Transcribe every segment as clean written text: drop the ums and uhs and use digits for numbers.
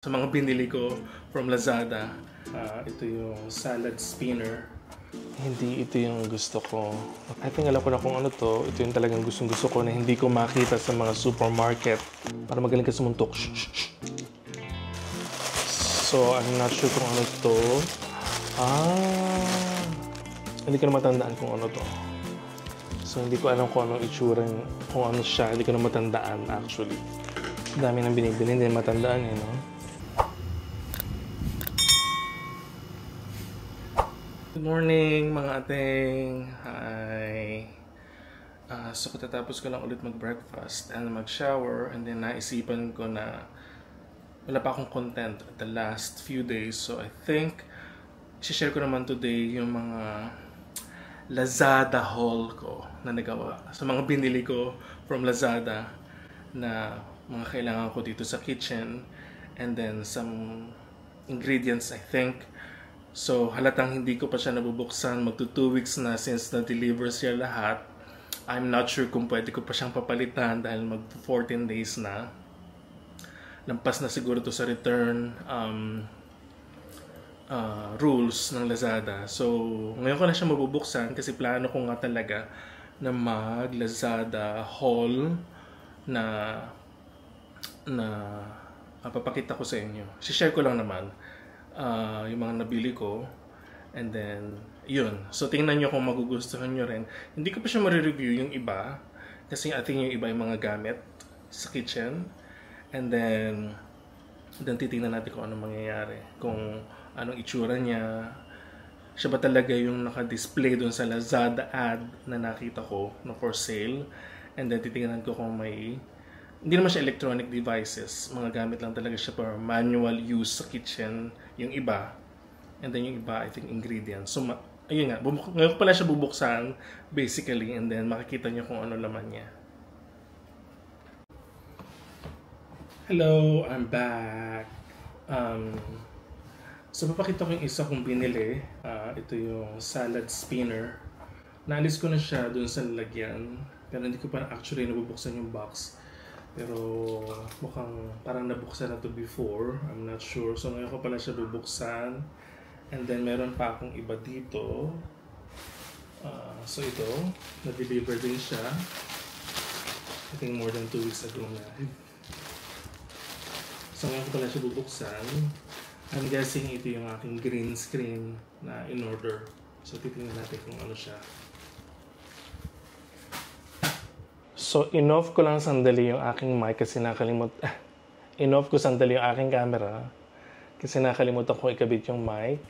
Sa mga binili ko from Lazada, ito yung salad spinner. Hindi ito yung gusto ko. I think alam ko na kung ano to. Ito yung talagang gustong-gusto ko na hindi ko makita sa mga supermarket. Para magaling ka sumuntok. So, I'm not sure kung ano to. Hindi ko na matandaan kung ano to. So, hindi ko alam kung anong itsura, kung ano siya. Hindi ko na matandaan actually. Dami nang binibili, hindi na matandaan eh, no? Good morning mga ating! Hi! So katatapos ko lang ulit mag-breakfast and mag-shower, and then naisipan ko na wala pa akong content the last few days. So I think share ko naman today yung mga Lazada haul ko na nagawa. Sa mga binili ko from Lazada na mga kailangan ko dito sa kitchen, and then some ingredients I think. So, halatang hindi ko pa siya nabubuksan. Magto 2 weeks na since na-deliver siya lahat. I'm not sure kung pwede ko pa siyang papalitan dahil mag 14 days na. Lampas na siguro to sa return rules ng Lazada. So, ngayon ko na siya mabubuksan kasi plano ko nga talaga na mag-Lazada haul na papakita ko sa inyo. Share ko lang naman yung mga nabili ko, and then yun, so tingnan nyo kung magugustuhan nyo rin. Hindi ko pa siya ma-review yung iba kasi I think yung iba yung mga gamit sa kitchen, and then titingnan natin kung anong mangyayari, kung anong itsura niya, siya ba talaga yung naka-display dun sa Lazada ad na nakita ko na for sale, and then titingnan ko kung may, hindi naman siya electronic devices. Mga gamit lang talaga siya for manual use sa kitchen. Yung iba. And then yung iba, I think, ingredients. So, ayun nga. Ngayon ko pala siya bubuksan, basically. And then, makikita niyo kung ano laman niya. Hello! I'm back! So, papakita ko yung isa kong binili. Ito yung salad spinner. Naalis ko na siya dun sa lalagyan. Pero hindi ko pa actually nabubuksan yung box. Pero mukhang parang nabuksan na to before. I'm not sure. So ngayon ko pala siya bubuksan. And then meron pa akong iba dito. So ito, na-deliver din siya. I think more than 2 weeks ago na. So ngayon ko pala siya bubuksan. I'm guessing ito yung aking green screen na in order. So titingnan natin kung ano siya. So, in-off ko lang sandali yung aking mic kasi in-off ko sandali yung aking camera kasi nakalimutan ko ikabit yung mic.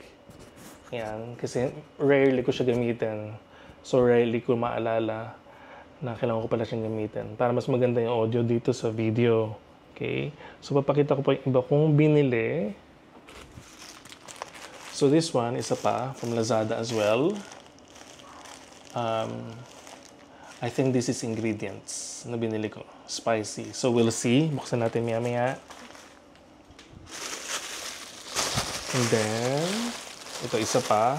Yan. Kasi rarely ko siya gamitin. So, rarely ko maalala na kailangan ko pala siyang gamitin para mas maganda yung audio dito sa video. Okay? So, papakita ko pa yung iba kong binili. So, this one, isa pa, from Lazada as well. I think this is ingredients na binili ko. Spicy. So, we'll see. Buksan natin maya-maya. And then, ito isa pa.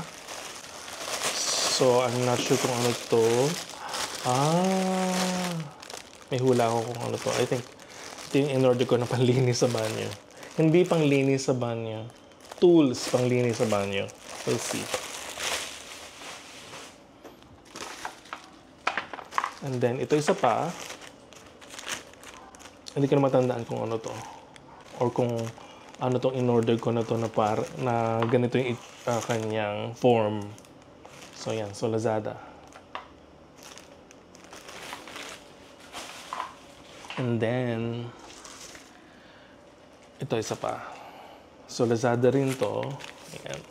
So, I'm not sure kung ano to. May hula ako kung ano to. I think ito yung in-order ko na panlinis sa banyo. Hindi panglinis sa banyo. Tools panglinis sa banyo. We'll see. And then, ito isa pa. Hindi ko na matandaan kung ano to. Or kung ano tong in-order ko na to na ganito yung kanyang form. So, yan. So, Lazada. And then, ito isa pa. So, Lazada rin to. Ayan.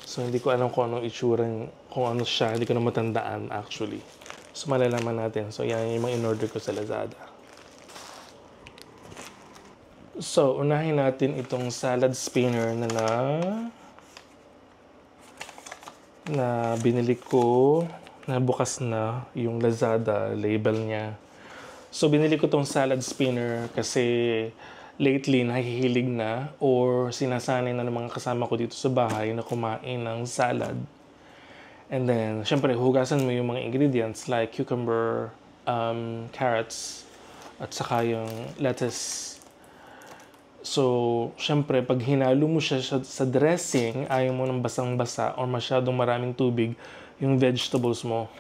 So, hindi ko alam kung anong itsura, kung ano siya. Hindi ko na matandaan actually. So, malalaman natin. So, yan yung mga in-order ko sa Lazada. So, unahin natin itong salad spinner na binili ko. Na bukas na yung Lazada label niya. So, binili ko itong salad spinner kasi lately, nahihilig na or sinasanay na ng mga kasama ko dito sa bahay na kumain ng salad. And then, syempre, hugasan mo yung mga ingredients like cucumber, carrots, at saka yung lettuce. So, syempre, pag hinalo mo siya sa dressing, ayaw mo ng basang-basa or masyadong maraming tubig yung vegetables mo.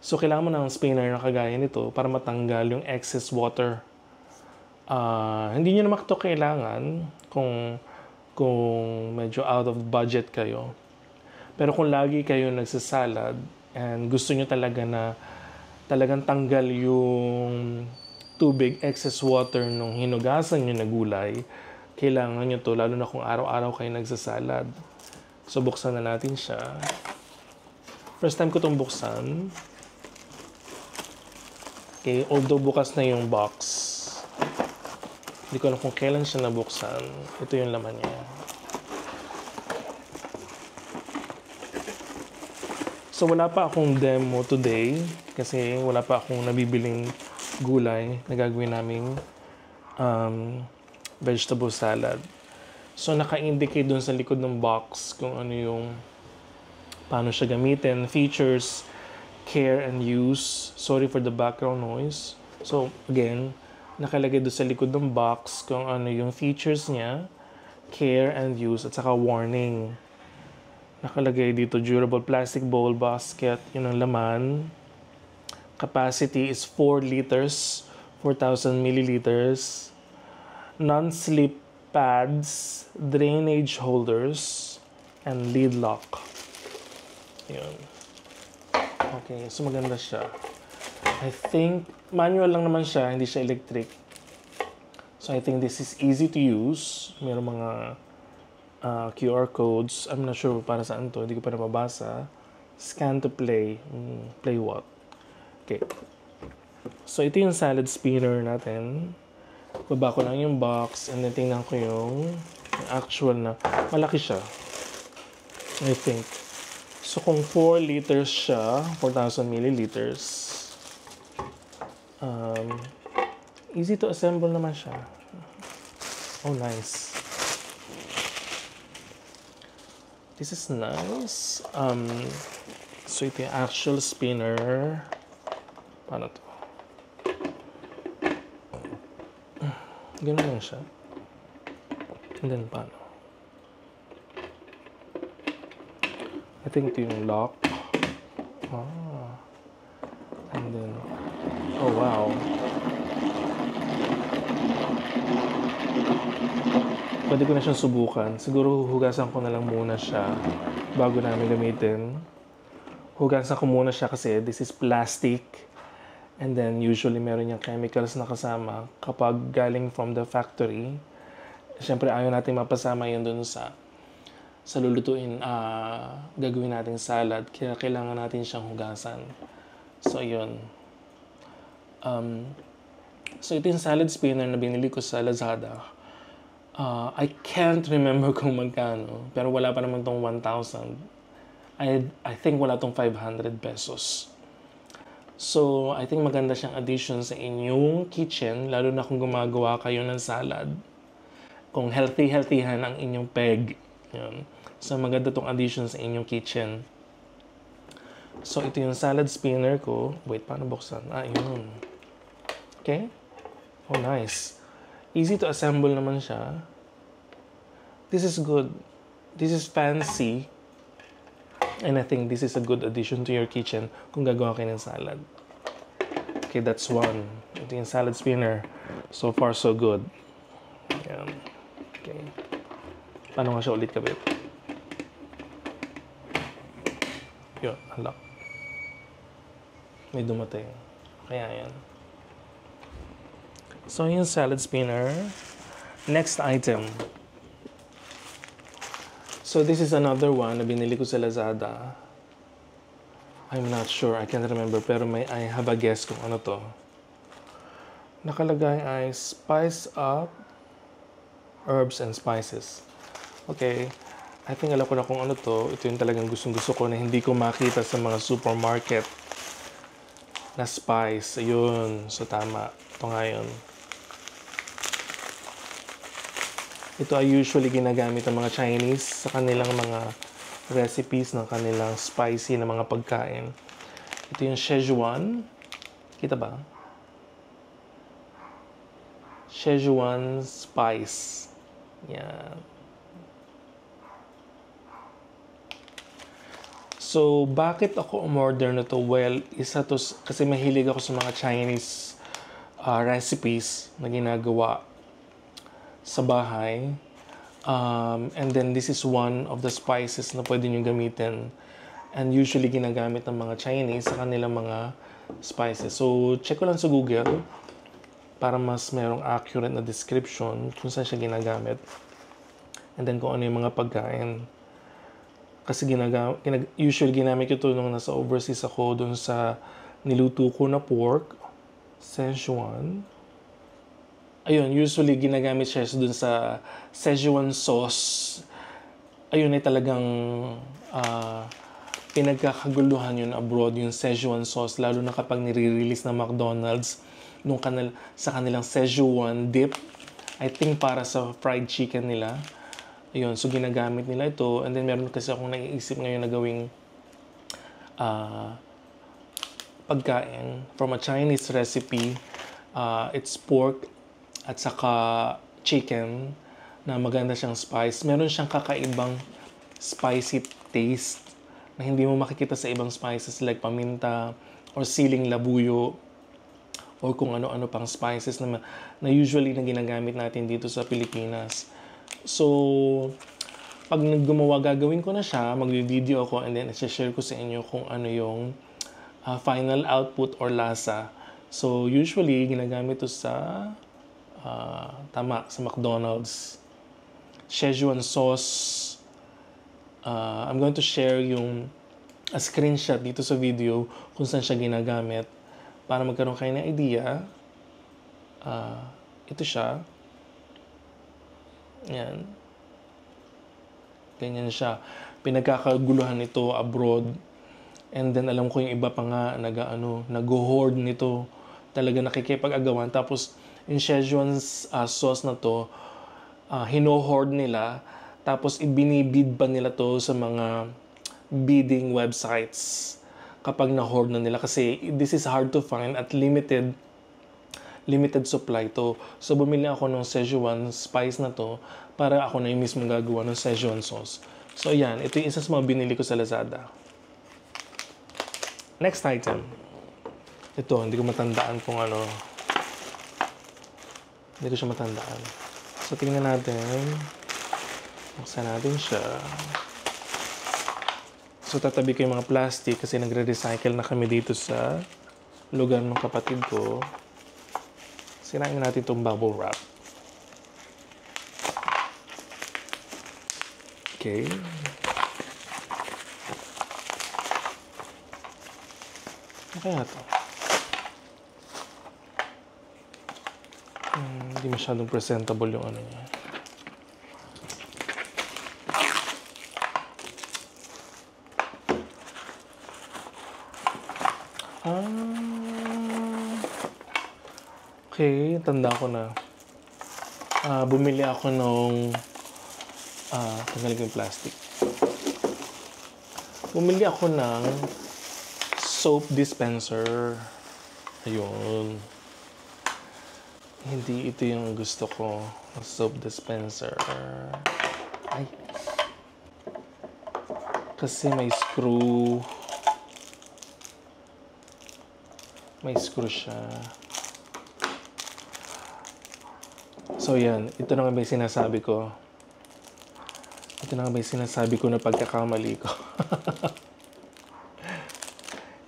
So, kailangan mo ng spinner na kagaya nito para matanggal yung excess water. Hindi nyo naman ito kailangan kung medyo out of budget kayo. Pero kung lagi kayo nagsasalad and gusto nyo talaga na talagang tanggal yung tubig, excess water nung hinugasan nyo na gulay, kailangan nyo to, lalo na kung araw-araw kayo nagsasalad. So, buksan na natin siya. First time ko itong buksan. Okay, although bukas na yung box. Hindi ko alam kung kailan siya nabuksan. Ito yung laman niya. So, wala pa akong demo today kasi wala pa akong nabibiling gulay na gagawin naming vegetable salad. So, naka-indicate dun sa likod ng box kung ano yung paano siya gamitin, features, care and use. Sorry for the background noise. So, again, nakalagay doon sa likod ng box kung ano yung features niya, care and use, at saka warning. Nakalagay dito, durable plastic bowl basket, yun ang laman. Capacity is 4 liters, 4,000 milliliters. Non-slip pads, drainage holders, and lid lock. Yun. Okay, so maganda siya. I think, manual lang naman siya, hindi siya electric. So I think this is easy to use. Mayroong mga QR codes. I'm not sure para saan to, hindi ko pa nababasa. Scan to play. Play what? Okay. So ito yung salad spinner natin. Baba ko lang yung box and then tingnan ko yung actual na. Malaki siya. I think. So kung 4 liters siya, 4,000 milliliters, easy to assemble naman siya. Oh, nice. This is nice. So ito yung actual spinner. Paano to? Ganun lang siya. And then paano? I think ito yung lock. And then, oh wow. Pwede ko na siyang subukan. Siguro hugasan ko na lang muna siya bago namin gamitin. Hugasan ko muna siya kasi this is plastic. And then usually meron yung chemicals na kasama kapag galing from the factory. Siyempre ayaw natin mapasama yun dun sa lulutuin, gagawin nating salad. Kaya kailangan natin siyang hugasan. So yun. So ito yung salad spinner na binili ko sa Lazada. I can't remember kung magkano, pero wala pa naman tong 1,000. I think wala tong 500 pesos. So, I think maganda siyang addition sa inyong kitchen, lalo na kung gumagawa kayo ng salad. Kung healthy-healthyhan ang inyong peg. Yun. So, maganda tong addition sa inyong kitchen. So, ito yung salad spinner ko. Wait, paano buksan? Yun. Okay? Oh, nice. Easy to assemble naman siya. This is good. This is fancy. And I think this is a good addition to your kitchen kung gagawa kayo ng salad. Okay, that's one. Ito yung salad spinner. So far, so good. Ayan. Okay. Paano nga siya ulit kabit? Yun, unlock. May dumating. Kaya yan. So, yung salad spinner. Next item. So, this is another one na binili ko sa Lazada. I'm not sure. I can't remember. Pero I have a guess kung ano to. Nakalagay ay spice up herbs and spices. Okay. I think alam ko na kung ano to. Ito yung talagang gustong-gusto ko na hindi ko makita sa mga supermarket na spice. Ayun. So, tama. Ito nga yun. Ito ay usually ginagamit ng mga Chinese sa kanilang mga recipes ng kanilang spicy na mga pagkain. Ito yung Szechuan. Kita ba? Szechuan spice. Yan. So, bakit ako umorder na to? Well, isa to, kasi mahilig ako sa mga Chinese recipes na ginagawa sa bahay. And then, this is one of the spices na pwede nyo gamitin. And usually, ginagamit ng mga Chinese sa kanilang mga spices. So, check ko lang sa Google para mas merong accurate na description kung saan siya ginagamit. And then, kung ano yung mga pagkain. Kasi usually ginamit ko ito nung nasa overseas ako dun sa niluto ko na pork, Szechuan. Ayun, usually ginagamit siya dun sa Szechuan sauce. Ayun ay talagang pinagkakaguluhan yun abroad, yung Szechuan sauce. Lalo na kapag nire-release ng McDonald's sa kanilang Szechuan dip. I think para sa fried chicken nila. Ayun, so ginagamit nila ito. And then meron kasi akong naiisip ngayon na gawing pagkain from a Chinese recipe. It's pork at saka chicken na maganda siyang spice. Meron siyang kakaibang spicy taste na hindi mo makikita sa ibang spices like paminta or siling labuyo or kung ano-ano pang spices na usually na ginagamit natin dito sa Pilipinas. So, pag gagawin ko na siya, mag-video ako and then i-share ko sa inyo kung ano yung final output or lasa. So, usually, ginagamit to sa sa McDonald's. Szechuan sauce. I'm going to share yung a screenshot dito sa video kung saan siya ginagamit para magkaroon kayo ng idea. Ito siya. Yan. Ganyan siya. Pinagkakaguluhan ito abroad. And then alam ko yung iba pa nga nag-hoard nito. Talaga nakikipag-agawan. Tapos yung Szechuan sauce na to, hino-hoard nila. Tapos ibinibid pa nila to sa mga bidding websites kapag na-hoard na nila. Kasi this is hard to find at limited supply to. So, bumili ako ng Szechuan spice na to para ako na yung mismo gagawa ng Szechuan sauce. So, ayan. Ito yung isa sa mga binili ko sa Lazada. Next item. Ito, hindi ko matandaan kung ano. Hindi ko siya matandaan. So, tingnan natin. Buksan natin siya. So, tatabi ko yung mga plastic kasi nagre-recycle na kami dito sa lugar ng kapatid ko. Sirain natin itong bubble wrap. Okay. Ano kaya ito? Hindi masyadong presentable yung ano niya. Okay, tanda ko na. Bumili ako nung tanggalin ko yung plastic. Bumili ako ng soap dispenser. Ayun. Hindi ito yung gusto ko. Soap dispenser. Ay. Kasi may screw. May screw siya. So, yan. Ito na nga ba yung sinasabi ko. Ito na nga ba yung sinasabi ko na pagkakamali ko.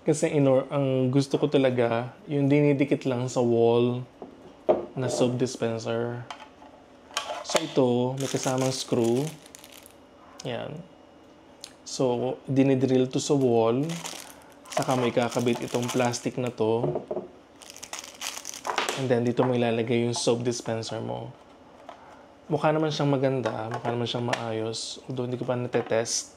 Kasi ang gusto ko talaga, yung dinidikit lang sa wall na soap dispenser. So, ito, may kasamang screw. Yan. So, dinidrill to sa wall. Saka may kakabit itong plastic na to. And then, dito mo ilalagay yung soap dispenser mo. Mukha naman siyang maganda. Mukha naman siyang maayos. Although, hindi ko pa natetest.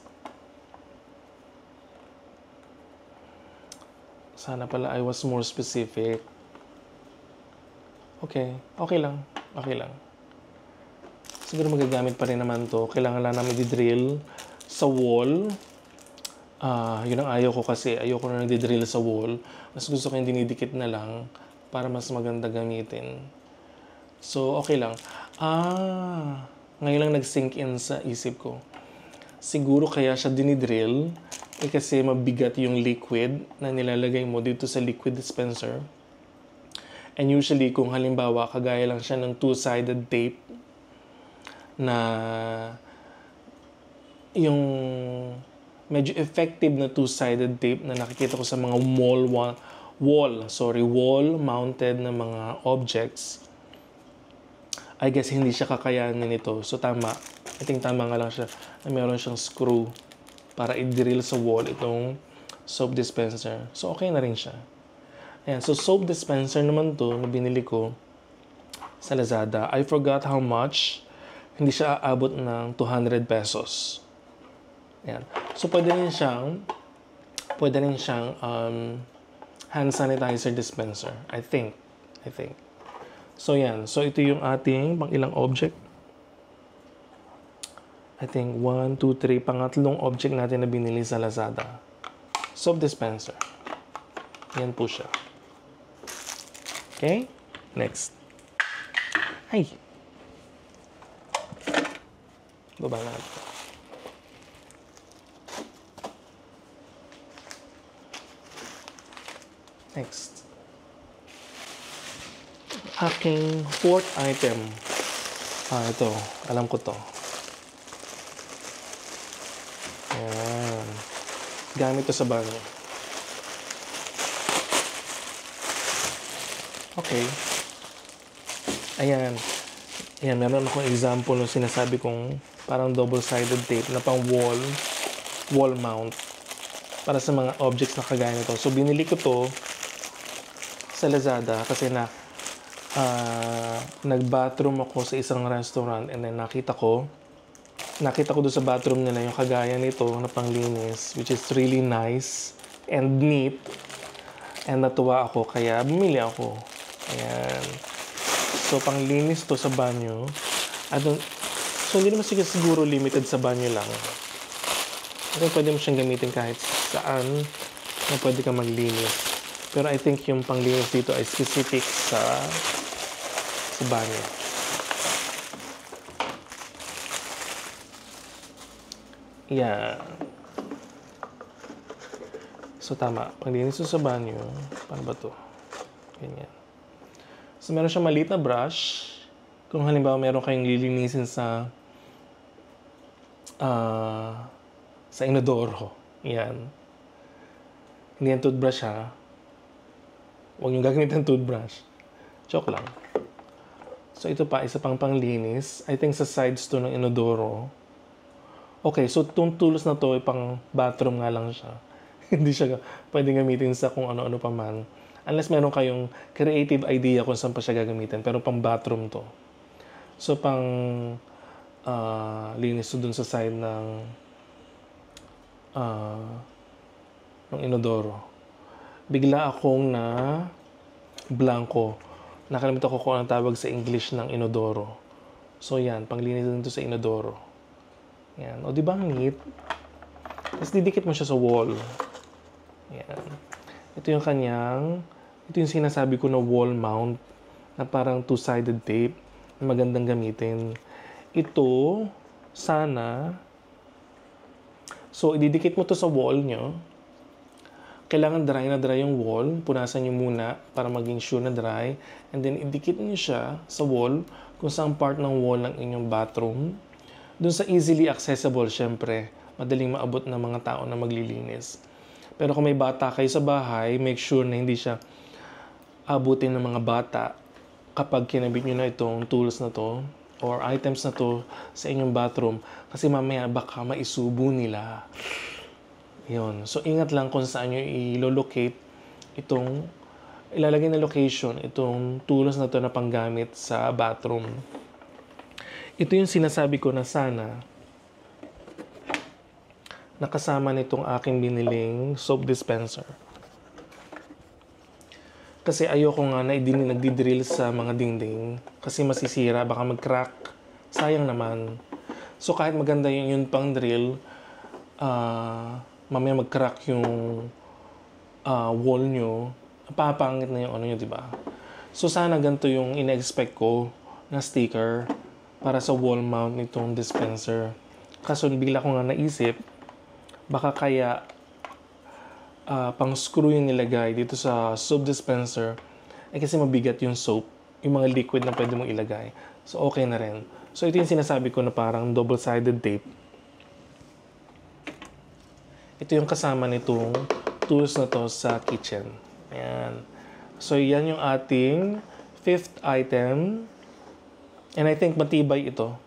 Sana pala I was more specific. Okay. Okay lang. Okay lang. Siguro magagamit pa rin naman to. Kailangan lang namin di-drill sa wall. Yun ang ayaw ko kasi. Ayaw ko na nagdi-drill sa wall. Mas gusto ko yung dinidikit na lang para mas maganda gamitin. So, okay lang. Ngayon lang nag-sink in sa isip ko. Siguro kaya siya dinidrill kasi mabigat yung liquid na nilalagay mo dito sa liquid dispenser. And usually, kung halimbawa, kagaya lang siya ng two-sided tape na yung medyo effective na two-sided tape na nakikita ko sa mga wall-mounted na mga objects, I guess hindi siya kakayanin nito. So tama. I think tama nga lang siya na meron siyang screw para i-drill sa wall itong soap dispenser. So okay na rin siya. Ayan. So soap dispenser naman to na binili ko sa Lazada. I forgot how much. Hindi siya aabot ng 200 pesos. Ayan. So, pwede rin siyang hand sanitizer dispenser. I think. So, yan. So, ito yung ating pang ilang object. I think 1, 2, 3. Pangatlong object natin na binili sa Lazada. Soap dispenser. Yan po siya. Okay? Next. Ay! Baba natin. Next. Aking fourth item. Ito. Alam ko to. Ayan. Gamit to sa banyo. Okay. Ayan. Ayan, meron akong example ng sinasabi kong parang double-sided tape na pang wall mount para sa mga objects na kagaya nito. So, binili ko to sa Lazada kasi nag-bathroom ako sa isang restaurant and then nakita ko doon sa bathroom nila yung kagaya nito na panglinis, which is really nice and neat, and natuwa ako kaya bumili ako. Ayan. So, panglinis to sa banyo. So, hindi naman siguro limited sa banyo lang. Kasi pwede mo siyang gamitin kahit saan na pwede ka maglinis. Pero I think yung panglinis dito ay specific sa banyo. Yeah. So, tama. Panglinis sa banyo. Paano ba to? Ganyan. So, meron siyang maliit na brush. Kung halimbawa meron kayong lilinisin sa inodoro. Yan. Hindi yan toothbrush ha. Huwag nyo gagamitin toothbrush. Joke lang. So, ito pa, isa pang panglinis. I think sa sides to ng inodoro. Okay, so itong tools na to, pang bathroom nga lang siya. Hindi siya pwedeng gamitin sa kung ano-ano pa man. Unless meron kayong creative idea kung saan pa siya gagamitin. Pero pang bathroom to. So, pang linis to dun sa side ng inodoro. Bigla akong na blanco. Nakalimutan ko kung anong tawag sa English ng inodoro. So, yan. Panglinis dito sa inodoro. Yan. O, di ba ang neat? Tapos, didikit mo siya sa wall. Yan. Ito yung sinasabi ko na wall mount na parang two-sided tape na magandang gamitin. Ito, sana, so, ididikit mo to sa wall nyo. Kailangan dry na dry yung wall. Punasan nyo muna para maging sure na dry. And then, idikit nyo siya sa wall kung saan part ng wall ng inyong bathroom. Doon sa easily accessible, syempre. Madaling maabot ng mga tao na maglilinis. Pero kung may bata kayo sa bahay, make sure na hindi siya abutin ng mga bata kapag kinabit nyo na itong tools na to or items na to sa inyong bathroom. Kasi mamaya baka maisubo nila. Yun. So, ingat lang kung saan nyo i-locate ilalagay na location itong tools na to na panggamit sa bathroom. Ito yung sinasabi ko na sana nakasama nitong aking biniling soap dispenser. Kasi ayoko nga na nagdi-drill sa mga dingding kasi masisira, baka mag-crack. Sayang naman. So, kahit maganda yung pang drill, mamaya mag-crack yung wall nyo, papangit na yung ano nyo, diba? So, sana ganito yung ina-expect ko na sticker para sa wall mount nitong dispenser. Kaso bigla ko nga naisip, baka kaya pang screw yung nilagay dito sa soap dispenser kasi mabigat yung soap, yung mga liquid na pwede mong ilagay. So okay na rin. So ito yung sinasabi ko na parang double-sided tape. Ito yung kasama nitong tools na to sa kitchen. Ayan. So yan yung ating 5th item. And I think matibay ito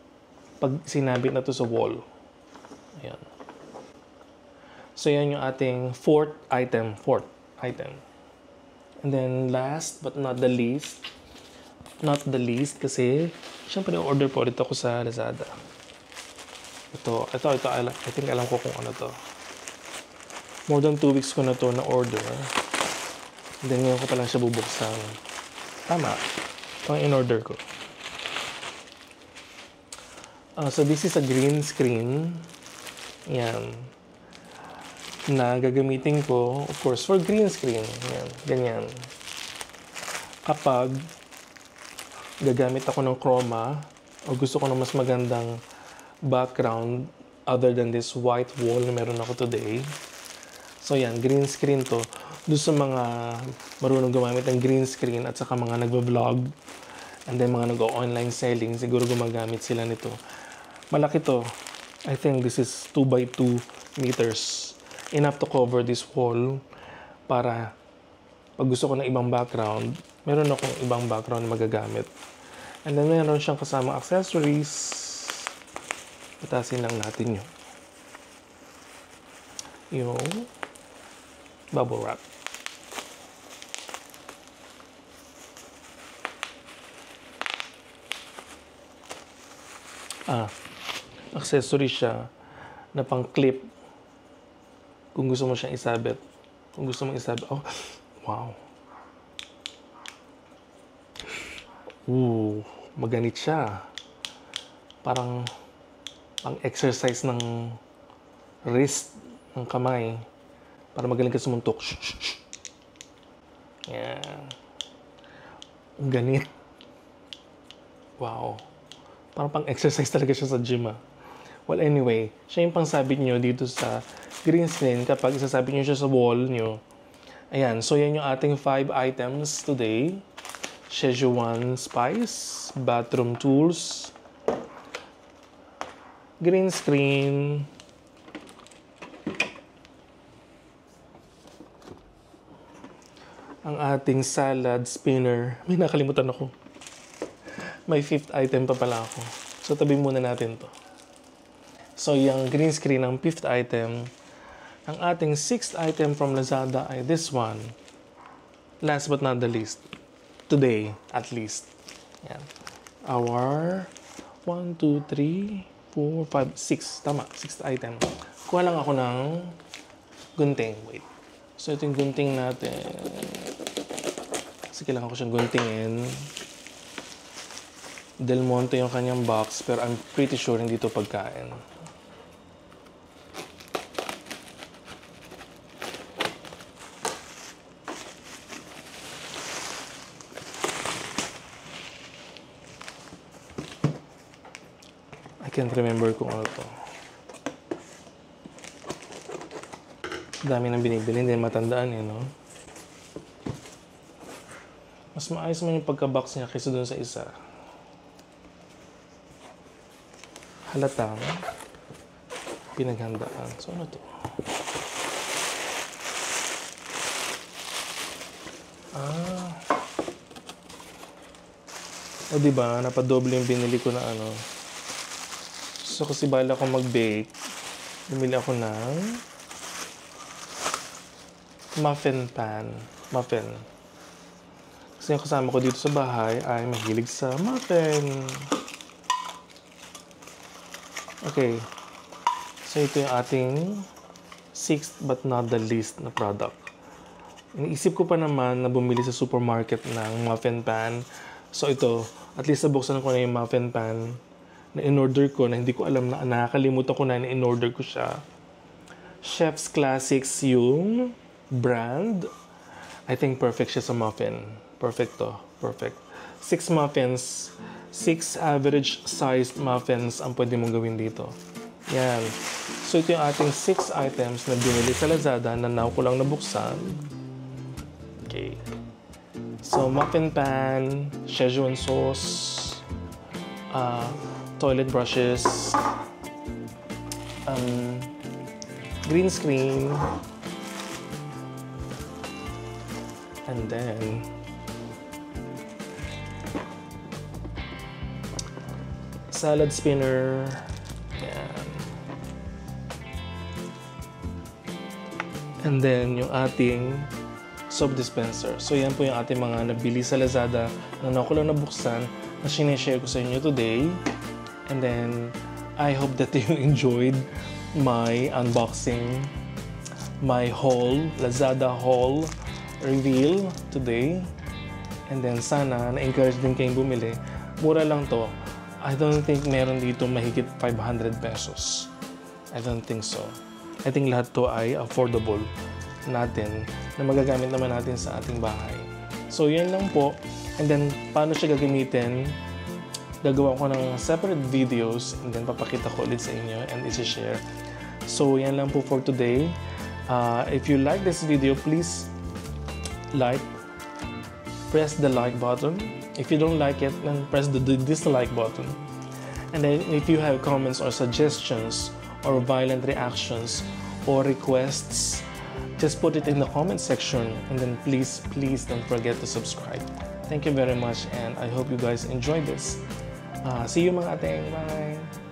pag sinabit na to sa wall. Ayan. So yan yung ating 4th item. And then last but not the least kasi syempre order po ulit ako sa Lazada. Ito, I think alam ko kung ano to. More than 2 weeks ko na to na order. And then ngayon ko pa lang siya bubuksan. Tama. Ito ang in-order ko. So this is a green screen. Yan. Na gagamitin ko, of course, for green screen. Yan. Ganyan. Kapag gagamit ako ng chroma o gusto ko ng mas magandang background other than this white wall na meron ako today. So yan, green screen to. Doon sa mga marunong gumamit ng green screen at saka mga nagbablog and then mga nag-online selling, siguro gumagamit sila nito. Malaki to. I think this is 2 by 2 meters. Enough to cover this wall para pag gusto ko ng ibang background, meron akong ibang background na magagamit. And then meron siyang kasama accessories. Patasin lang natin yung bubble wrap. Accessory siya na pang clip. Kung gusto mo siyang isabit. Oh, wow. Maganit siya. Parang pang exercise ng wrist, ng kamay. Para magaling ka sumuntok. Yan. Ang ganit. Wow. Parang pang exercise talaga siya sa gym. Well, anyway, siya yung pangsabit nyo dito sa green screen kapag isasabit nyo siya sa wall nyo. Ayan, so yan yung ating 5 items today. Szechuan spice, bathroom tools, green screen, ang ating salad spinner. May nakalimutan ako. May 5th item pa pala ako. So tabi muna natin to. So yung green screen ang 5th item. Ang ating 6th item from Lazada ay this one. Last but not the least. Today, at least. Yan. Our 1, 2, 3, 4, 5, 6. Tama, 6th item. Kuha lang ako ng gunting. Wait. So ito yung gunting natin. Kasi kailangan ko siyang guntingin. Del Monte yung kanyang box, pero I'm pretty sure hindi ito pagkain. I can't remember kung ano to. Dami nang binibili, hindi matandaan no? Mas maayos man yung pagka-box niya kaysa dun sa isa. Halatang pinaghandaan. So ano to? O diba, napadoble yung binili ko na ano. So kasi bala ko mag-bake, bumili ako ng muffin pan. Muffin. Kasi yung kasama ko dito sa bahay ay mahilig sa muffin. Okay. So ito yung ating 6th but not the least na product. Iniisip ko pa naman na bumili sa supermarket ng muffin pan. So ito, at least nabuksan ko na yung muffin pan na in-order ko na hindi ko alam na nakakalimutan ko na in-order ko siya. Chef's Classics yung brand. I think perfect siya sa muffin. Perfect to. Perfect. 6 muffins 6 average sized muffins ang pwede mong gawin dito. Yan. So ito yung ating 6 items na binili sa Lazada na now ko lang nabuksan. Okay. So muffin pan, Szechuan sauce, toilet brushes, green screen, and then salad spinner. Yan. And then yung ating soap dispenser. So yan po yung ating mga nabili sa Lazada na ako lang nabuksan na sinishare ko sa inyo today. And then I hope that you enjoyed my unboxing, my haul, Lazada haul reveal today. And then sana na-encourage din kayong bumili. Mura lang to. I don't think meron dito mahigit 500 pesos. I don't think so. I think lahat to ay affordable natin na magagamit naman natin sa ating bahay. So yan lang po. And then paano siya gagamitin? Gagawa ko ng separate videos and then papakita ko ulit sa inyo and isi-share. So yan lang po for today. If you like this video, please press the like button. If you don't like it, then press the dislike button. And then if you have comments or suggestions or violent reactions or requests, just put it in the comment section. And then please don't forget to subscribe. Thank you very much and I hope you guys enjoyed this. See you mga ating. Bye!